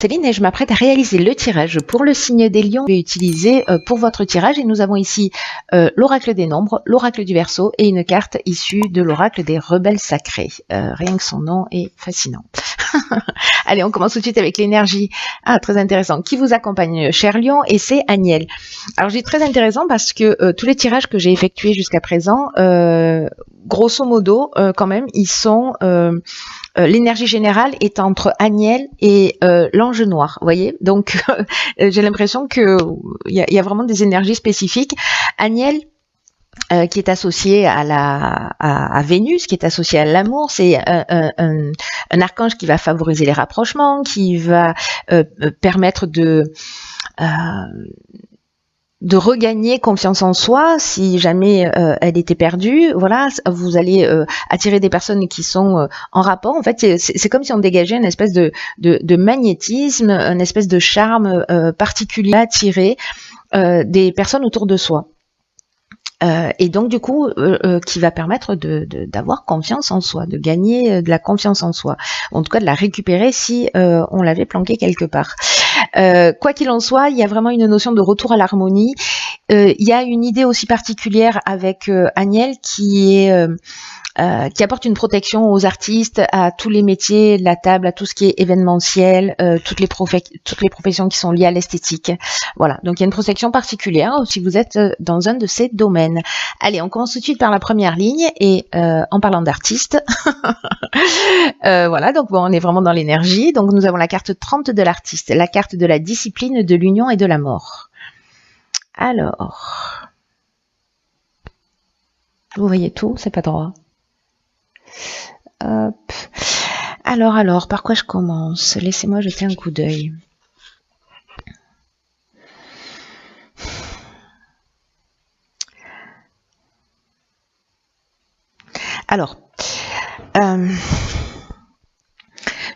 Céline et je m'apprête à réaliser le tirage pour le signe des lions que je vais utiliser pour votre tirage et nous avons ici l'oracle des nombres, l'oracle du Verseau et une carte issue de l'oracle des rebelles sacrés. Rien que son nom est fascinant. Allez, on commence tout de suite avec l'énergie. Ah, très intéressant. Qui vous accompagne, cher lion, et c'est Agnelle. Alors, je dis très intéressant parce que tous les tirages que j'ai effectués jusqu'à présent, grosso modo, quand même, ils sont... l'énergie générale est entre Agnelle et l'ange noir, vous voyez. Donc, j'ai l'impression que il y a vraiment des énergies spécifiques. Agnelle, qui est associé à Vénus, qui est associé à l'amour, c'est un archange qui va favoriser les rapprochements, qui va permettre de regagner confiance en soi si jamais elle était perdue. Voilà, vous allez attirer des personnes qui sont en rapport. En fait, c'est comme si on dégageait une espèce de magnétisme, une espèce de charme particulier à attirer des personnes autour de soi. Et donc du coup, qui va permettre d'avoir confiance en soi, de gagner de la confiance en soi, en tout cas de la récupérer si on l'avait planquée quelque part. Quoi qu'il en soit, il y a vraiment une notion de retour à l'harmonie. Il y a une idée aussi particulière avec Agnelle qui apporte une protection aux artistes, à tous les métiers de la table, à tout ce qui est événementiel, toutes les professions qui sont liées à l'esthétique. Voilà, donc il y a une protection particulière si vous êtes dans un de ces domaines. Allez, on commence tout de suite par la première ligne et en parlant d'artistes, voilà, donc bon, on est vraiment dans l'énergie. Donc nous avons la carte 30 de l'artiste, la carte de la discipline, de l'union et de la mort. Alors, vous voyez tout, c'est pas droit. Hop. Alors, par quoi je commence? Laissez-moi jeter un coup d'œil. Alors,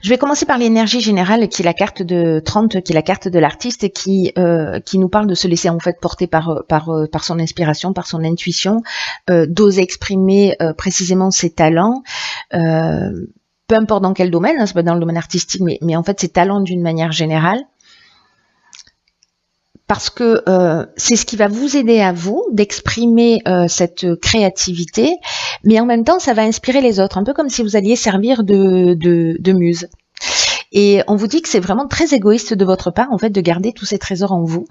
je vais commencer par l'énergie générale qui est la carte de 30, qui est la carte de l'artiste et qui nous parle de se laisser en fait porter par son inspiration, par son intuition, d'oser exprimer précisément ses talents, peu importe dans quel domaine, hein, c'est pas dans le domaine artistique, mais en fait ses talents d'une manière générale. Parce que c'est ce qui va vous aider à vous d'exprimer cette créativité, mais en même temps ça va inspirer les autres, un peu comme si vous alliez servir de muse. Et on vous dit que c'est vraiment très égoïste de votre part en fait de garder tous ces trésors en vous.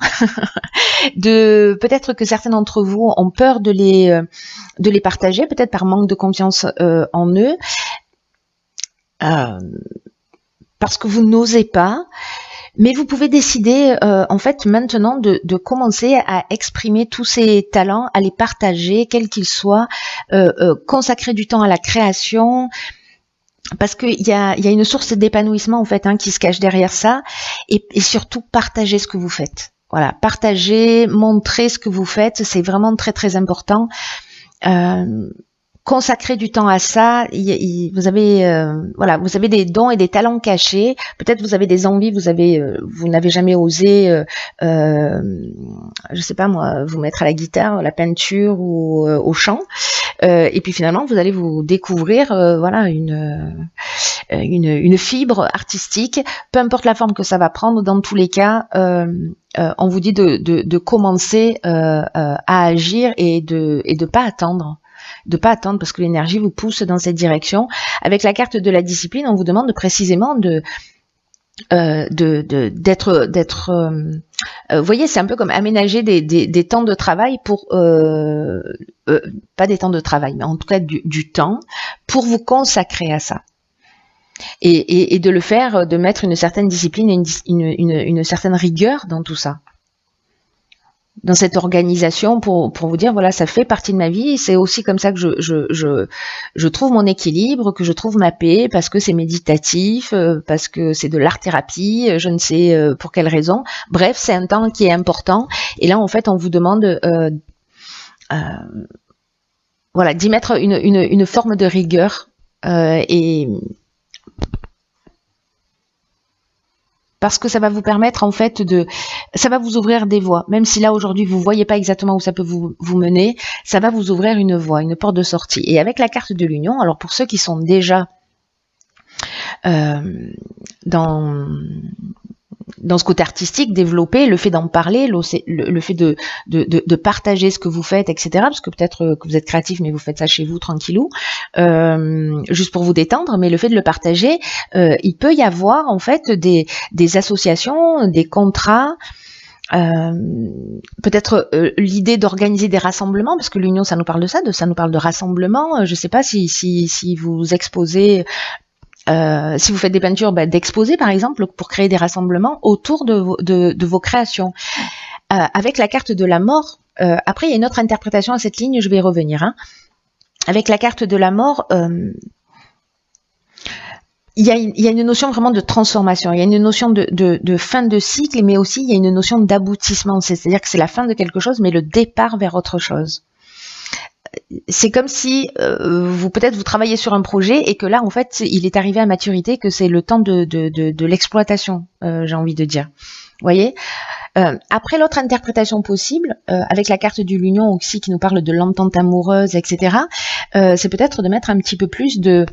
Peut-être que certains d'entre vous ont peur de les partager, peut-être par manque de confiance en eux, parce que vous n'osez pas. Mais vous pouvez décider en fait maintenant de commencer à exprimer tous ces talents, à les partager, quels qu'ils soient, consacrer du temps à la création, parce qu'il y a une source d'épanouissement en fait qui se cache derrière ça, et surtout partager ce que vous faites. Voilà, partager, montrer ce que vous faites, c'est vraiment très très important. Consacrer du temps à ça, vous avez voilà, vous avez des dons et des talents cachés. Peut-être vous avez des envies, vous n'avez jamais osé, je sais pas moi, vous mettre à la guitare, à la peinture ou au chant. Et puis finalement, vous allez vous découvrir, voilà, une fibre artistique, peu importe la forme que ça va prendre. Dans tous les cas, on vous dit de commencer à agir et de pas attendre. Parce que l'énergie vous pousse dans cette direction. Avec la carte de la discipline, on vous demande précisément d'être vous voyez, c'est un peu comme aménager des temps de travail pour pas des temps de travail, mais en tout cas du temps pour vous consacrer à ça. Et de le faire, de mettre une certaine discipline et une certaine rigueur dans tout ça. Dans cette organisation pour vous dire voilà, ça fait partie de ma vie, c'est aussi comme ça que je trouve mon équilibre, que je trouve ma paix, parce que c'est méditatif, parce que c'est de l'art-thérapie, je ne sais pour quelle raison. Bref, c'est un temps qui est important, et là en fait on vous demande voilà, d'y mettre une forme de rigueur et parce que ça va vous permettre en fait ça va vous ouvrir des voies, même si là aujourd'hui vous voyez pas exactement où ça peut vous mener, ça va vous ouvrir une voie, une porte de sortie. Et avec la carte de l'union, alors pour ceux qui sont déjà dans dans ce côté artistique, développer le fait d'en parler, le fait de partager ce que vous faites, etc. Parce que peut-être que vous êtes créatif, mais vous faites ça chez vous tranquillou, juste pour vous détendre. Mais le fait de le partager, il peut y avoir en fait des associations, des contrats. Peut-être l'idée d'organiser des rassemblements, parce que l'union, ça nous parle de ça, ça nous parle de rassemblement. Je sais pas si vous exposez. Si vous faites des peintures, d'exposer par exemple pour créer des rassemblements autour de vos créations. Avec la carte de la mort, après il y a une autre interprétation à cette ligne, je vais y revenir. Avec la carte de la mort, il y a une notion vraiment de transformation, il y a une notion de fin de cycle, mais aussi il y a une notion d'aboutissement, c'est-à-dire que c'est la fin de quelque chose, mais le départ vers autre chose. C'est comme si peut-être vous travaillez sur un projet et que là en fait il est arrivé à maturité, que c'est le temps de l'exploitation, j'ai envie de dire. Vous voyez, après l'autre interprétation possible, avec la carte de l'union aussi qui nous parle de l'entente amoureuse, etc. C'est peut-être de mettre un petit peu plus de,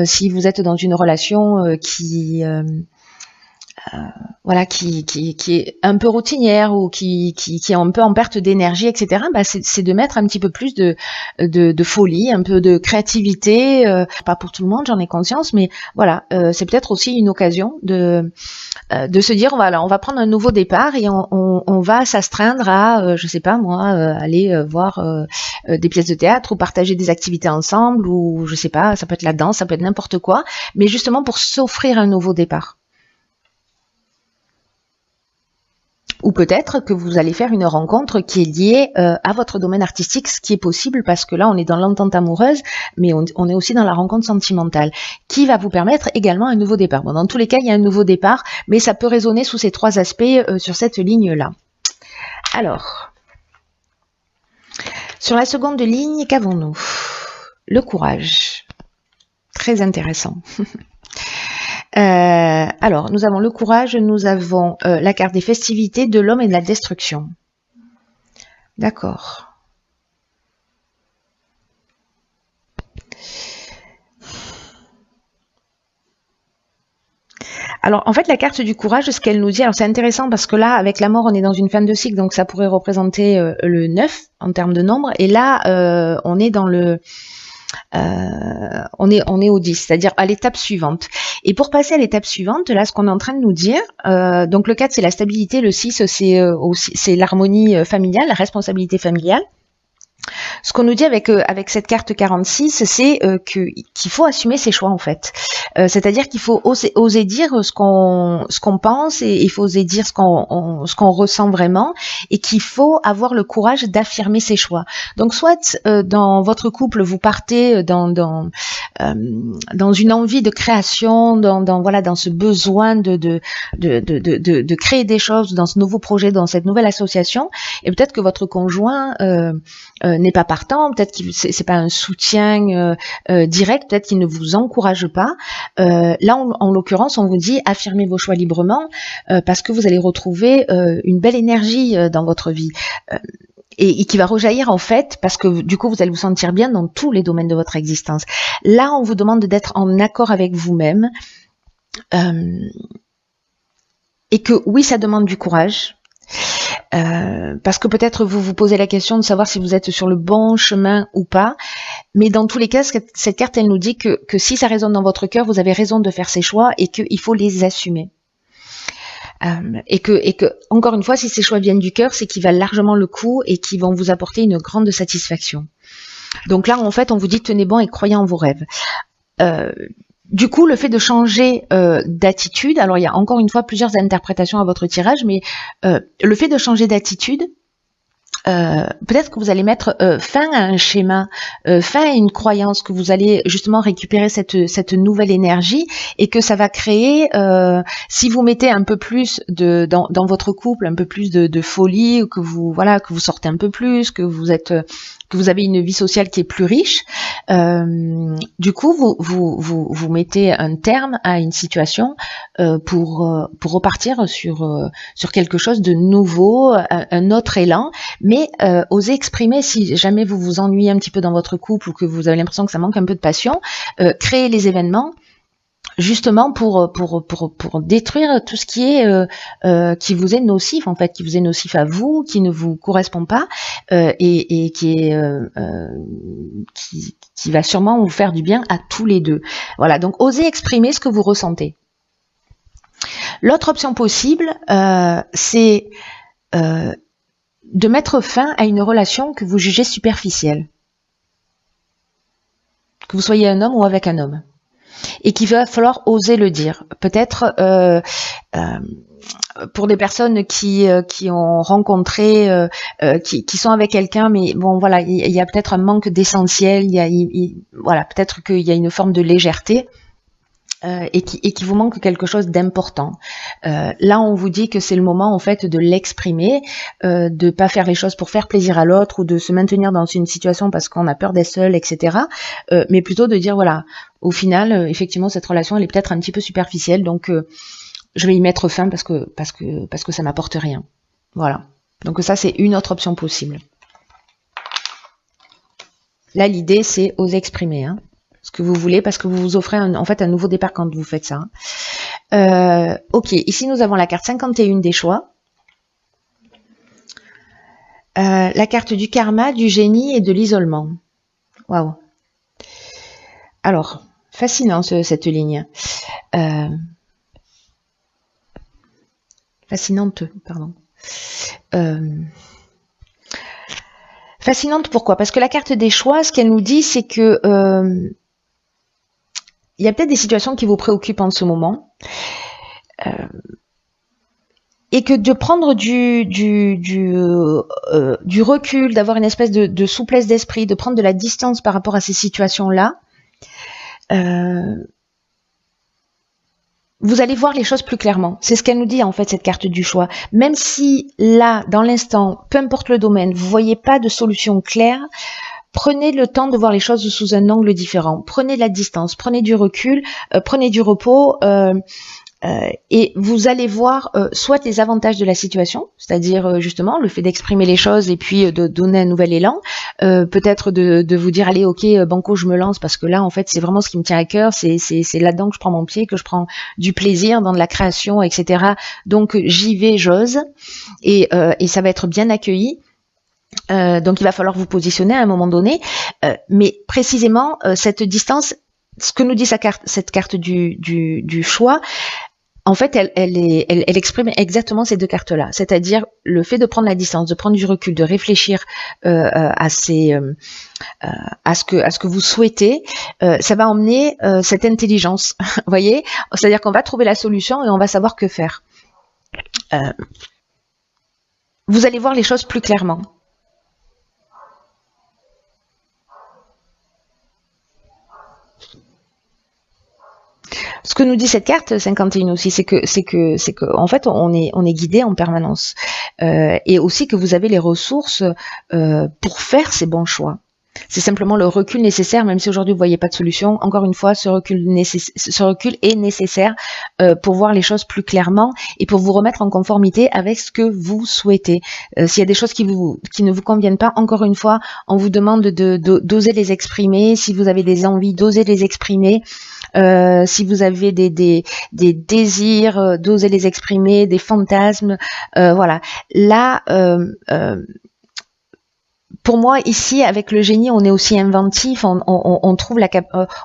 si vous êtes dans une relation qui est un peu routinière ou qui est un peu en perte d'énergie, etc. C'est de mettre un petit peu plus de folie, un peu de créativité, pas pour tout le monde, j'en ai conscience, mais voilà, c'est peut-être aussi une occasion de se dire voilà, on va prendre un nouveau départ et on va s'astreindre à, je sais pas moi, aller voir des pièces de théâtre ou partager des activités ensemble, ou je sais pas, ça peut être la danse, ça peut être n'importe quoi, mais justement pour s'offrir un nouveau départ. Ou peut-être que vous allez faire une rencontre qui est liée à votre domaine artistique, ce qui est possible parce que là on est dans l'entente amoureuse, mais on est aussi dans la rencontre sentimentale, qui va vous permettre également un nouveau départ. Bon, dans tous les cas, il y a un nouveau départ, mais ça peut résonner sous ces trois aspects sur cette ligne-là. Alors, sur la seconde ligne, qu'avons-nous? Le courage. Très intéressant. Alors, nous avons le courage, nous avons la carte des festivités, de l'homme et de la destruction. D'accord. Alors, en fait, la carte du courage, ce qu'elle nous dit, alors c'est intéressant parce que là, avec la mort, on est dans une fin de cycle, donc ça pourrait représenter le 9 en termes de nombre, et là, on est dans le... on est au 10, c'est-à-dire à l'étape suivante. Et pour passer à l'étape suivante, là, ce qu'on est en train de nous dire, donc le 4, c'est la stabilité, le 6, c'est l'harmonie familiale, la responsabilité familiale. Ce qu'on nous dit avec cette carte 46, c'est qu'il faut assumer ses choix en fait. C'est-à-dire qu'il faut oser dire ce qu'on pense, et il faut oser dire ce qu'on ressent vraiment, et qu'il faut avoir le courage d'affirmer ses choix. Donc soit dans votre couple vous partez dans une envie de création, dans ce besoin de créer des choses dans ce nouveau projet, dans cette nouvelle association, et peut-être que votre conjoint n'est pas partant, peut-être que c'est pas un soutien direct, peut-être qu'il ne vous encourage pas. Là, en l'occurrence, on vous dit affirmez vos choix librement parce que vous allez retrouver une belle énergie dans votre vie. Et qui va rejaillir en fait parce que du coup vous allez vous sentir bien dans tous les domaines de votre existence. Là, on vous demande d'être en accord avec vous-même et que oui, ça demande du courage. Parce que peut-être vous vous posez la question de savoir si vous êtes sur le bon chemin ou pas, mais dans tous les cas, cette carte, elle nous dit que si ça résonne dans votre cœur, vous avez raison de faire ces choix et qu'il faut les assumer. Et que, encore une fois, si ces choix viennent du cœur, c'est qu'ils valent largement le coup et qu'ils vont vous apporter une grande satisfaction. Donc là, en fait, on vous dit tenez bon et croyez en vos rêves. Du coup, le fait de changer d'attitude, alors il y a encore une fois plusieurs interprétations à votre tirage, mais le fait de changer d'attitude, peut-être que vous allez mettre fin à un schéma, fin à une croyance, que vous allez justement récupérer cette nouvelle énergie et que ça va créer, si vous mettez un peu plus dans votre couple, un peu plus de folie, ou que vous sortez un peu plus, que vous avez une vie sociale qui est plus riche, du coup vous mettez un terme à une situation pour repartir sur quelque chose de nouveau, un autre élan, mais osez exprimer si jamais vous vous ennuyez un petit peu dans votre couple ou que vous avez l'impression que ça manque un peu de passion, créez les événements justement pour détruire tout ce qui vous est nocif en fait, qui vous est nocif à vous, qui ne vous correspond pas et qui va sûrement vous faire du bien à tous les deux. Voilà, donc osez exprimer ce que vous ressentez. L'autre option possible, c'est de mettre fin à une relation que vous jugez superficielle, que vous soyez un homme ou avec un homme, et qu'il va falloir oser le dire. Peut-être pour des personnes qui ont rencontré, qui sont avec quelqu'un, mais bon voilà, il y a peut-être un manque d'essentiel, voilà, peut-être qu'il y a une forme de légèreté. Et qui vous manque quelque chose d'important. Là, on vous dit que c'est le moment en fait de l'exprimer, de pas faire les choses pour faire plaisir à l'autre ou de se maintenir dans une situation parce qu'on a peur d'être seul, etc. Mais plutôt de dire voilà, au final, effectivement, cette relation elle est peut-être un petit peu superficielle, donc je vais y mettre fin parce que ça m'apporte rien. Voilà. Donc ça, c'est une autre option possible. Là, l'idée, c'est oser exprimer, hein, ce que vous voulez, parce que vous vous offrez en fait un nouveau départ quand vous faites ça. Ok, ici nous avons la carte 51 des choix, la carte du karma, du génie et de l'isolement. Waouh. Alors, fascinant cette ligne. Fascinante, pardon. Fascinante pourquoi? Parce que la carte des choix, ce qu'elle nous dit, c'est que il y a peut-être des situations qui vous préoccupent en ce moment, et que de prendre du recul, d'avoir une espèce de souplesse d'esprit, de prendre de la distance par rapport à ces situations-là, vous allez voir les choses plus clairement. C'est ce qu'elle nous dit en fait, cette carte du choix. Même si là, dans l'instant, peu importe le domaine, vous voyez pas de solution claire, prenez le temps de voir les choses sous un angle différent. Prenez de la distance, prenez du recul, prenez du repos, et vous allez voir soit les avantages de la situation, c'est-à-dire justement le fait d'exprimer les choses et puis de donner un nouvel élan, peut-être de vous dire allez ok banco je me lance parce que là en fait c'est vraiment ce qui me tient à cœur, c'est là-dedans que je prends mon pied, que je prends du plaisir dans de la création, etc. Donc j'y vais, j'ose, et ça va être bien accueilli. Donc il va falloir vous positionner à un moment donné, mais précisément cette distance, ce que nous dit cette carte du choix, en fait elle exprime exactement ces deux cartes-là, c'est-à-dire le fait de prendre la distance, de prendre du recul, de réfléchir à ce que vous souhaitez, ça va emmener cette intelligence, vous voyez, c'est-à-dire qu'on va trouver la solution et on va savoir que faire. Vous allez voir les choses plus clairement. Ce que nous dit cette carte 51 aussi, c'est que en fait on est guidé en permanence, et aussi que vous avez les ressources pour faire ces bons choix. C'est simplement le recul nécessaire, même si aujourd'hui vous voyez pas de solution. Encore une fois, ce recul est nécessaire pour voir les choses plus clairement et pour vous remettre en conformité avec ce que vous souhaitez. S'il y a des choses qui ne vous conviennent pas, encore une fois, on vous demande d'oser les exprimer. Si vous avez des envies, d'oser les exprimer. Si vous avez des désirs, d'oser les exprimer, des fantasmes, voilà. Là, pour moi, ici, avec le génie, on est aussi inventif, on trouve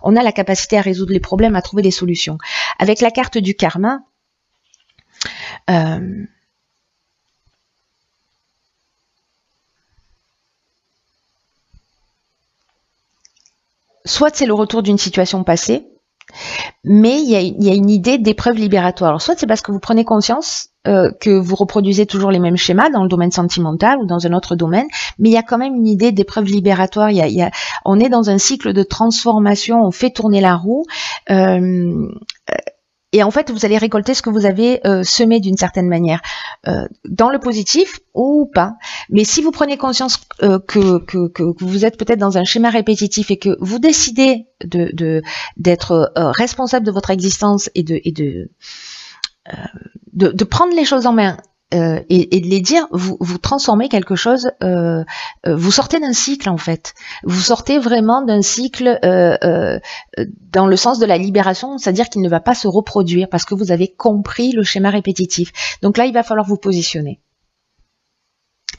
on a la capacité à résoudre les problèmes, à trouver des solutions. Avec la carte du karma, soit c'est le retour d'une situation passée, mais il y a une idée d'épreuve libératoire. Alors soit c'est parce que vous prenez conscience que vous reproduisez toujours les mêmes schémas dans le domaine sentimental ou dans un autre domaine, mais il y a quand même une idée d'épreuve libératoire. On est dans un cycle de transformation, on fait tourner la roue, et en fait vous allez récolter ce que vous avez semé d'une certaine manière, dans le positif ou pas. Mais si vous prenez conscience que vous êtes peut-être dans un schéma répétitif et que vous décidez d'être responsable de votre existence et de prendre les choses en main et de les dire, vous transformez quelque chose, vous sortez d'un cycle en fait. Vous sortez vraiment d'un cycle dans le sens de la libération, c'est-à-dire qu'il ne va pas se reproduire parce que vous avez compris le schéma répétitif. Donc là, il va falloir vous positionner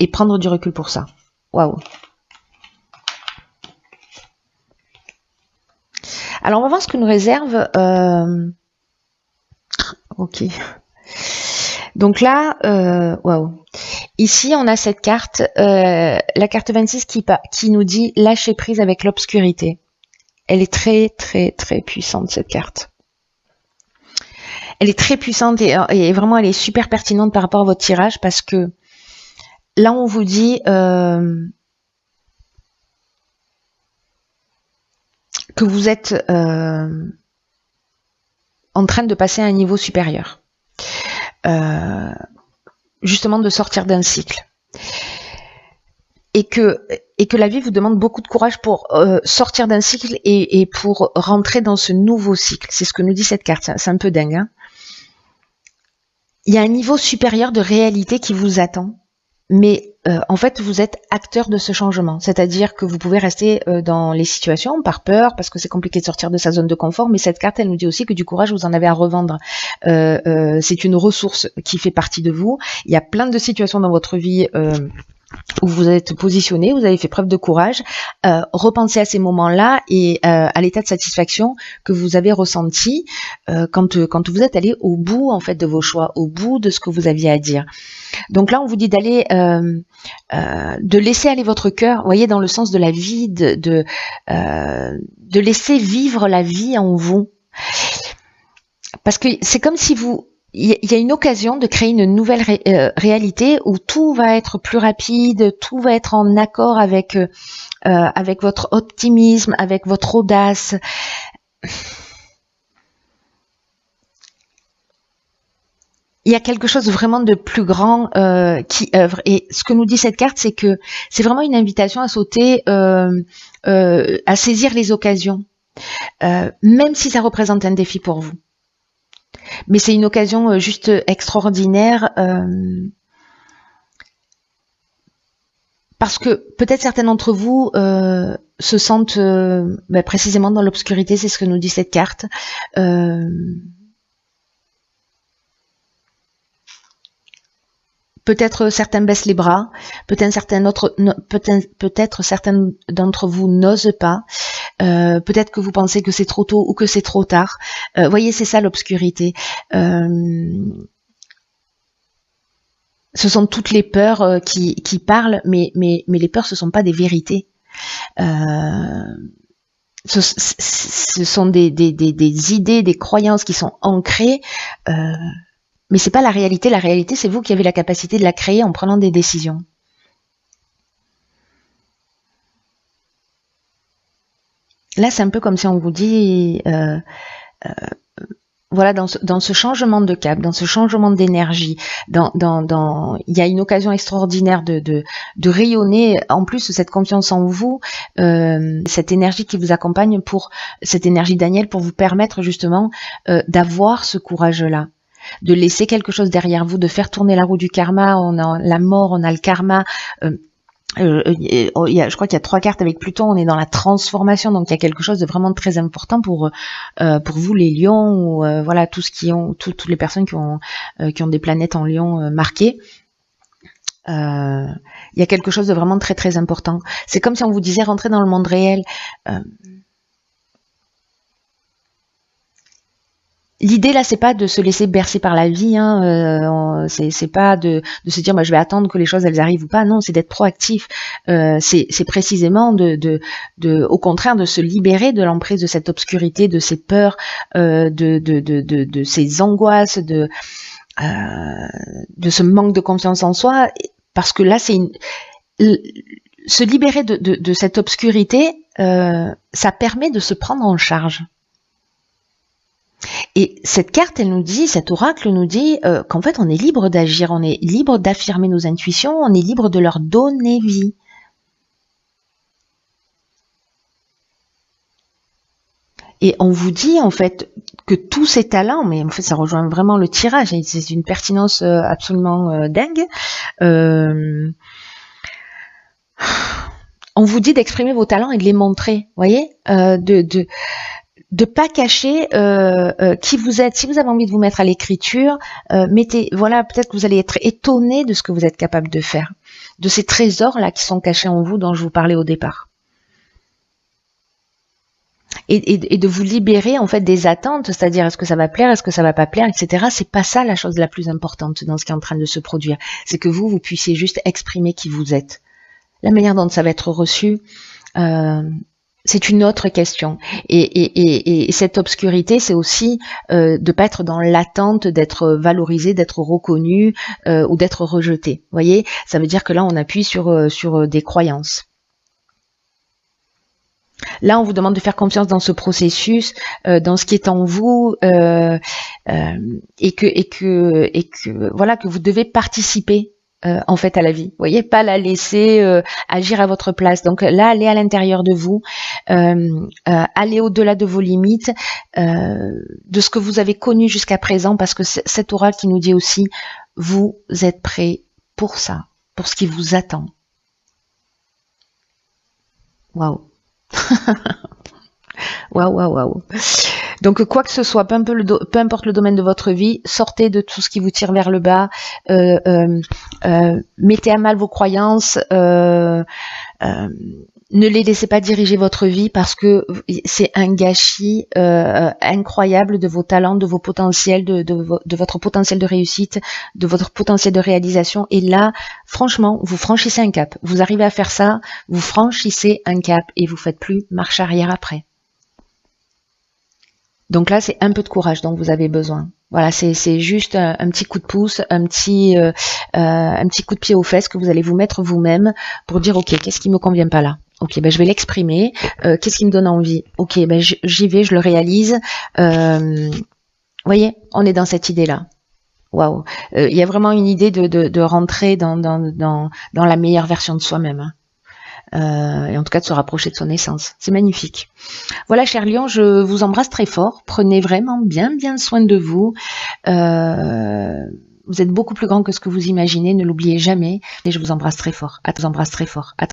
et prendre du recul pour ça. Waouh. Alors on va voir ce que nous réserve. Ok. Donc là, waouh. Ici, on a cette carte, la carte 26 qui nous dit lâcher prise avec l'obscurité. Elle est très, très, très puissante, cette carte. Elle est très puissante et vraiment, elle est super pertinente par rapport à votre tirage parce que là, on vous dit que vous êtes en train de passer à un niveau supérieur. Justement de sortir d'un cycle et que la vie vous demande beaucoup de courage pour sortir d'un cycle et pour rentrer dans ce nouveau cycle. C'est ce que nous dit cette carte, c'est un peu dingue, hein. Il y a un niveau supérieur de réalité qui vous attend, mais en fait vous êtes acteur de ce changement, c'est-à-dire que vous pouvez rester dans les situations par peur parce que c'est compliqué de sortir de sa zone de confort, mais cette carte elle nous dit aussi que du courage vous en avez à revendre. C'est une ressource qui fait partie de vous. Il y a plein de situations dans votre vie où vous êtes positionné, vous avez fait preuve de courage. Repensez à ces moments-là et à l'état de satisfaction que vous avez ressenti quand vous êtes allé au bout en fait de vos choix, au bout de ce que vous aviez à dire. Donc là, on vous dit d'aller, de laisser aller votre cœur, vous voyez, dans le sens de la vie, de laisser vivre la vie en vous. Parce que c'est comme si il y a une occasion de créer une nouvelle réalité où tout va être plus rapide, tout va être en accord avec votre optimisme, avec votre audace. Il y a quelque chose vraiment de plus grand qui œuvre. Et ce que nous dit cette carte, c'est que c'est vraiment une invitation à sauter, à saisir les occasions, même si ça représente un défi pour vous. Mais c'est une occasion juste extraordinaire parce que peut-être certains d'entre vous se sentent précisément dans l'obscurité, c'est ce que nous dit cette carte. Peut-être certains baissent les bras, peut-être certains d'entre vous n'osent pas, peut-être que vous pensez que c'est trop tôt ou que c'est trop tard. Voyez, c'est ça l'obscurité. Ce sont toutes les peurs qui parlent, mais les peurs, ce ne sont pas des vérités. Ce sont des idées, des croyances qui sont ancrées. Mais c'est pas la réalité. La réalité, c'est vous qui avez la capacité de la créer en prenant des décisions. Là, c'est un peu comme si on vous dit, voilà, dans ce changement de cap, dans ce changement d'énergie, il y a une occasion extraordinaire de rayonner. En plus, cette confiance en vous, cette énergie qui vous accompagne cette énergie Daniel, pour vous permettre justement d'avoir ce courage-là, de laisser quelque chose derrière vous, de faire tourner la roue du karma. On a la mort, on a le karma. Je crois qu'il y a 3 cartes avec Pluton. On est dans la transformation, donc il y a quelque chose de vraiment très important pour vous les lions, ou voilà, toutes les personnes qui ont des planètes en lion marquées. Il y a quelque chose de vraiment très très important. C'est comme si on vous disait rentrer dans le monde réel. L'idée là, c'est pas de se laisser bercer par la vie, hein, c'est pas de se dire, je vais attendre que les choses elles arrivent ou pas. Non, c'est d'être proactif. C'est précisément au contraire, de se libérer de l'emprise de cette obscurité, de ces peurs, de ces angoisses, de ce manque de confiance en soi, parce que là, se libérer de cette obscurité, ça permet de se prendre en charge. Et cette carte, cet oracle nous dit qu'en fait, on est libre d'agir, on est libre d'affirmer nos intuitions, on est libre de leur donner vie. Et on vous dit en fait que tous ces talents, mais en fait ça rejoint vraiment le tirage, et c'est une pertinence absolument dingue. On vous dit d'exprimer vos talents et de les montrer, voyez, de pas cacher qui vous êtes. Si vous avez envie de vous mettre à l'écriture, mettez, voilà, peut-être que vous allez être étonné de ce que vous êtes capable de faire, de ces trésors là qui sont cachés en vous dont je vous parlais au départ. Et de vous libérer en fait des attentes, c'est-à-dire est-ce que ça va plaire, est-ce que ça va pas plaire, etc. C'est pas ça la chose la plus importante dans ce qui est en train de se produire. C'est que vous puissiez juste exprimer qui vous êtes. La manière dont ça va être reçu, c'est une autre question. Et cette obscurité, c'est aussi de pas être dans l'attente d'être valorisé, d'être reconnu ou d'être rejeté. Vous voyez, ça veut dire que là, on appuie sur des croyances. Là, on vous demande de faire confiance dans ce processus, dans ce qui est en vous, et que voilà, que vous devez participer en fait à la vie. Vous voyez, pas la laisser agir à votre place. Donc là, allez à l'intérieur de vous, allez au-delà de vos limites, de ce que vous avez connu jusqu'à présent, parce que cet oral qui nous dit aussi, vous êtes prêts pour ça, pour ce qui vous attend. Waouh. Waouh, waouh, waouh. Donc quoi que ce soit, peu importe le domaine de votre vie, sortez de tout ce qui vous tire vers le bas, mettez à mal vos croyances, ne les laissez pas diriger votre vie, parce que c'est un gâchis incroyable de vos talents, de vos potentiels, de votre potentiel de réussite, de votre potentiel de réalisation. Et là, franchement, vous franchissez un cap. Vous arrivez à faire ça, vous franchissez un cap et vous faites plus marche arrière après. Donc là, c'est un peu de courage dont vous avez besoin. Voilà, c'est juste un petit coup de pouce, un petit coup de pied aux fesses que vous allez vous mettre vous-même pour dire, ok, qu'est-ce qui me convient pas là? Ok, ben je vais l'exprimer. Qu'est-ce qui me donne envie? Ok, ben j'y vais, je le réalise. Voyez, on est dans cette idée-là. Waouh, il y a vraiment une idée de rentrer dans la meilleure version de soi-même. Hein. Et en tout cas de se rapprocher de son essence. C'est magnifique. Voilà, chers lions, je vous embrasse très fort. Prenez vraiment bien soin de vous. Vous êtes beaucoup plus grand que ce que vous imaginez, ne l'oubliez jamais. Et je vous embrasse très fort. À